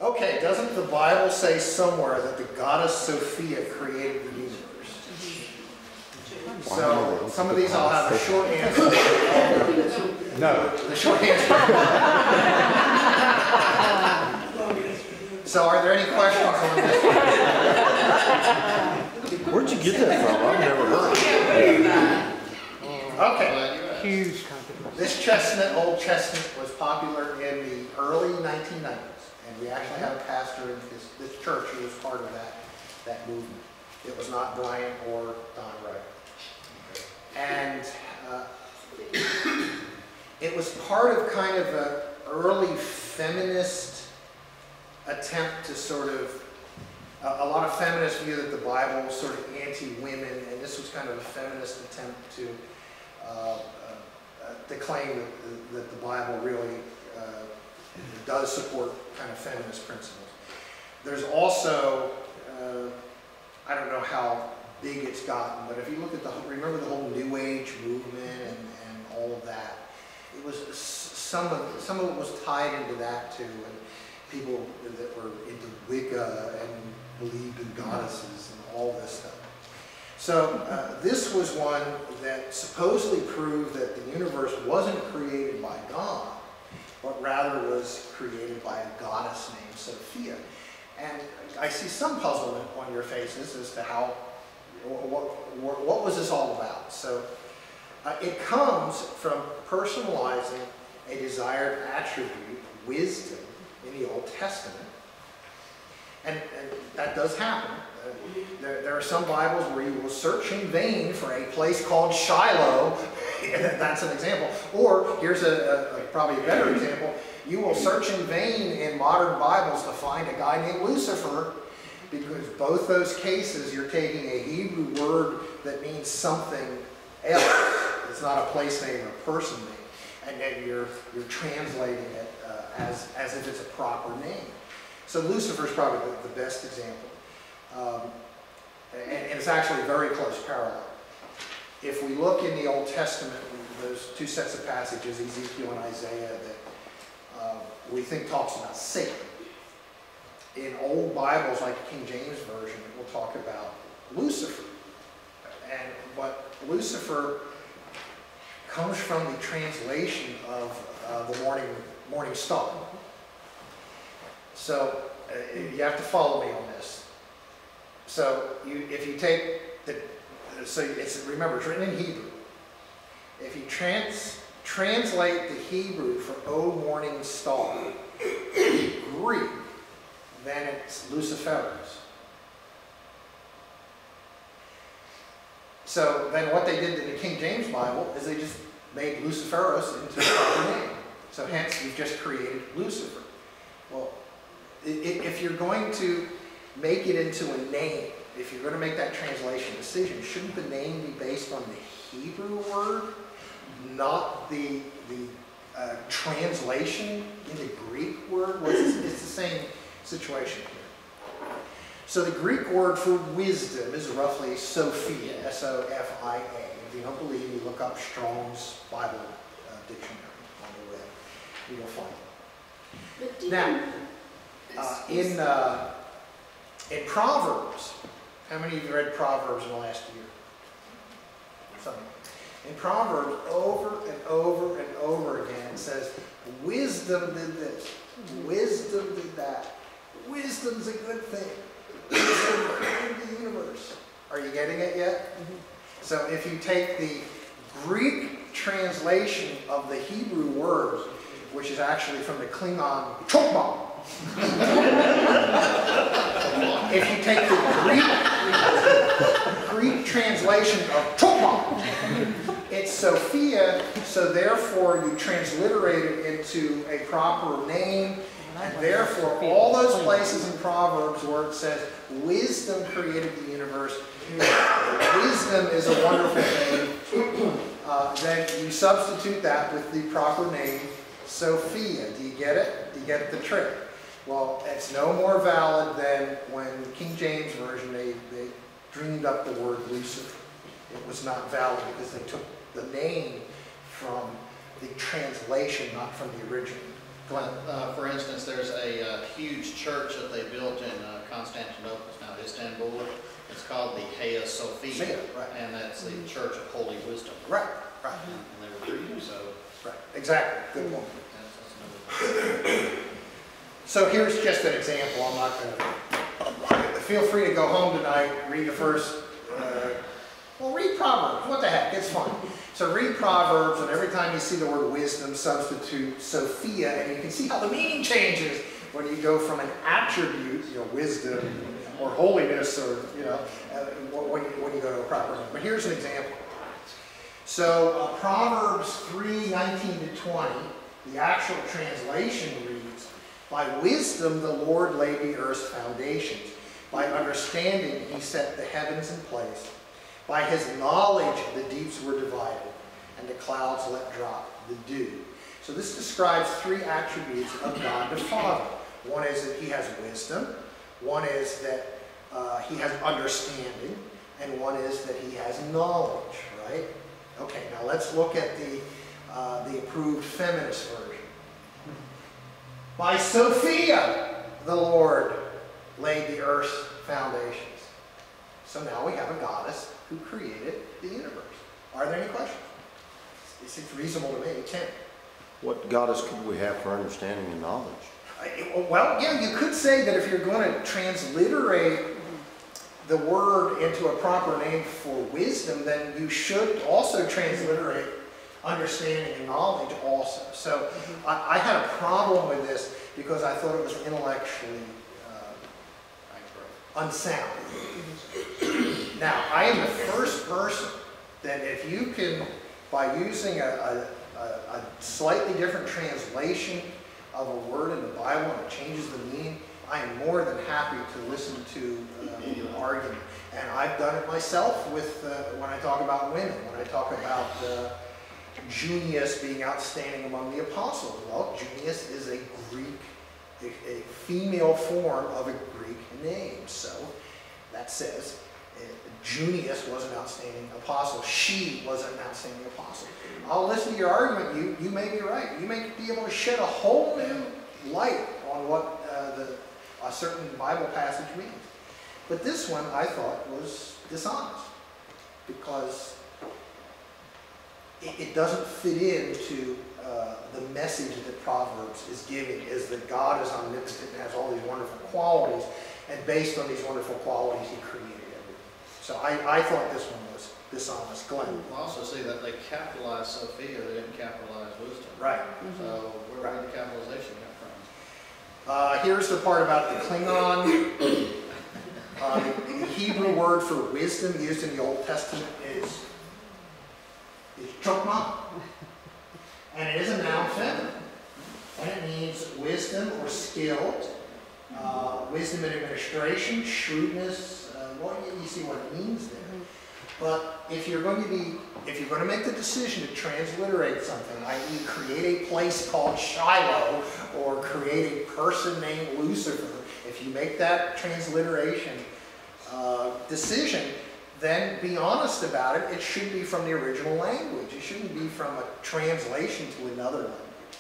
Okay, doesn't the Bible say somewhere that the Goddess Sophia created the universe? So, some of these I'll have a short answer. No. The short answer. So, are there any questions on this? Where'd you get that from? I've never heard of it. Okay. Huge controversy. This chestnut, Old Chestnut, was popular in the early 1990s. And we actually had a pastor in this church who was part of that movement. It was not Brian or Don Wright. And it was part of kind of an early feminist attempt to sort of, a lot of feminists view that the Bible was sort of anti-women, and this was kind of a feminist attempt to claim that the Bible really does support kind of feminist principles. There's also, I don't know how big it's gotten, but if you look at remember the whole New Age movement and all of that, it was, some of it was tied into that too, and people that were into Wicca and believed in goddesses and all this stuff. So this was one that supposedly proved that the universe wasn't created by God, but rather was created by a goddess named Sophia. And I see some puzzlement on your faces as to how, what was this all about? So it comes from personalizing a desired attribute, wisdom, in the Old Testament. And that does happen. There are some Bibles where you will search in vain for a place called Shiloh. That's an example. Or here's probably a better example. You will search in vain in modern Bibles to find a guy named Lucifer, because both those cases you're taking a Hebrew word that means something else. It's not a place name or a person name, and then you're translating it as if it's a proper name. So Lucifer is probably the best example. And it's actually a very close parallel. If we look in the Old Testament, those two sets of passages, Ezekiel and Isaiah, that we think talks about Satan. In old Bibles, like the King James Version, it will talk about Lucifer. But Lucifer comes from the translation of the morning star. So you have to follow me on this. So if you take remember, it's written in Hebrew. If you translate the Hebrew for "O morning star" in Greek, then it's Luciferus. So then what they did in the King James Bible is they just made Luciferus into a proper name. So hence you've just created Lucifer. Well, if you're going to make it into a name, if you're going to make that translation decision, shouldn't the name be based on the Hebrew word, not the translation in the Greek word? Well, it's the same situation here. So the Greek word for wisdom is roughly Sophia, S-O-F-I-A. If you don't believe me, look up Strong's Bible dictionary on the web. You will find it. Now, in Proverbs, how many of you read Proverbs in the last year? Some. In Proverbs, over and over and over again, it says, wisdom did this, wisdom did that. Wisdom's a good thing. Wisdom created the universe. Are you getting it yet? Mm-hmm. So if you take the Greek translation of the Hebrew word, which is actually from the Klingon chokbam, if you take the Greek translation of chokbam, it's Sophia, so therefore you transliterate it into a proper name, and therefore all those places in Proverbs where it says wisdom created the universe, wisdom is a wonderful thing, then you substitute that with the proper name Sophia. Do you get it? Do you get the trick? Well, it's no more valid than when King James Version, they dreamed up the word Lucifer. It was not valid because they took the name from the translation, not from the original. For instance, there's a huge church that they built in Constantinople, it's now Istanbul. It's called the Hagia Sophia, Sophia, right. and that's the Church of Holy Wisdom. Right, right. And they were Greek, so Right, exactly. Good point. that's another. So here's just an example. I'm not going to. Feel free to go home tonight, read the first. Well, read Proverbs. What the heck? It's fun. So read Proverbs, and every time you see the word wisdom, substitute Sophia, and you can see how the meaning changes when you go from an attribute, wisdom, or holiness, or when you go to a proper name. But here's an example. So Proverbs 3:19-20, the actual translation reads, "By wisdom the Lord laid the earth's foundations. By understanding he set the heavens in place. By his knowledge the deeps were divided, and the clouds let drop the dew." So this describes three attributes of God the Father. One is that he has wisdom. One is that he has understanding. And one is that he has knowledge, right? Okay, now let's look at the approved feminist version. "By Sophia the Lord laid the earth's foundations." So now we have a goddess who created the universe. Are there any questions? It seems reasonable to me. Tim? What goddess could we have for understanding and knowledge? Well, yeah, you could say that if you're going to transliterate the word into a proper name for wisdom, then you should also transliterate understanding and knowledge also. So I had a problem with this because I thought it was intellectually unsound. Now, I am the first person that if you can, by using a slightly different translation of a word in the Bible and it changes the meaning, I am more than happy to listen to your argument. And I've done it myself with when I talk about women, when I talk about Junius being outstanding among the apostles. Well, Junius is a Greek, a female form of a Greek name. So that says Junius was an outstanding apostle. She was an outstanding apostle. I'll listen to your argument. You may be right. You may be able to shed a whole new light on what a certain Bible passage means. But this one I thought was dishonest because it doesn't fit into the message that Proverbs is giving, is that God is omnipotent and has all these wonderful qualities, and based on these wonderful qualities he created everything. So I thought this one was dishonest. Glenn? We'll also see that they capitalized Sophia, they didn't capitalize wisdom. Right. So where did the capitalization come from? Here's the part about the Klingon. The Hebrew word for wisdom used in the Old Testament is chokmah, and it is a noun feminine, and it means wisdom or skill, wisdom in administration, shrewdness. Well, you see what it means there. But if you're going to make the decision to transliterate something, i.e. create a place called Shiloh or create a person named Lucifer, if you make that transliteration decision, then be honest about it. It should be from the original language. It shouldn't be from a translation to another language.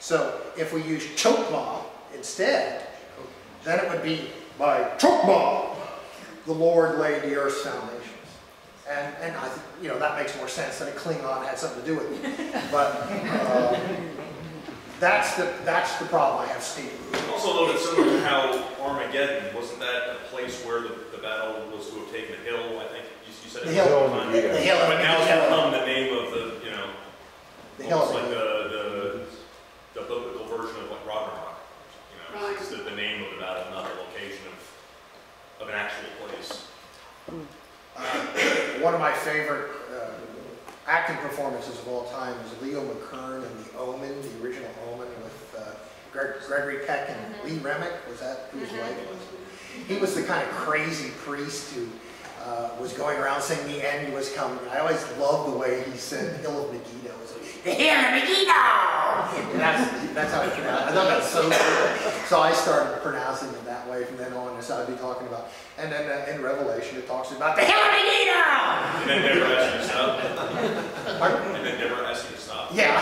So if we use chokmah instead, then it would be, "By chokmah the Lord laid the earth's foundations." And I think, that makes more sense than a Klingon had something to do with it. But that's the problem I have, Steve. Also, a little bit similar to how Armageddon, wasn't that a place where the battle was to have taken a hill? I think you said it. The hill of But Megiddo. now it's become the name of The hill of almost like Megiddo. the biblical version of like Ragnarok. Right. It's the name of the battle, not the location of an actual place. One of my favorite acting performances of all time is Leo McKern in The Omen, the original Omen, with Gregory Peck and Lee Remick. Was that who his wife was? He was the kind of crazy priest who was going around saying the end was coming. I always loved the way he said Hill of Megiddo. It was like, "The Hill of Megiddo!" And that's how he pronounced it. I thought that was so cool. So I started pronouncing it that way from then on. So I'd be talking about, and then in Revelation it talks about the Hill of Megiddo! And then never asked you to stop. Pardon? And then never asked you to stop. Yeah.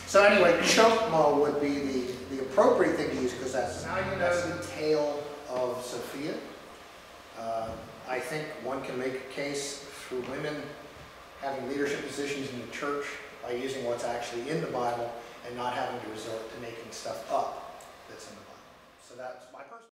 So anyway, chokma would be the appropriate thing to use, because that's now you know the tale of Sophia. I think one can make a case for women having leadership positions in the church by using what's actually in the Bible and not having to resort to making stuff up that's in the Bible. So that's my personal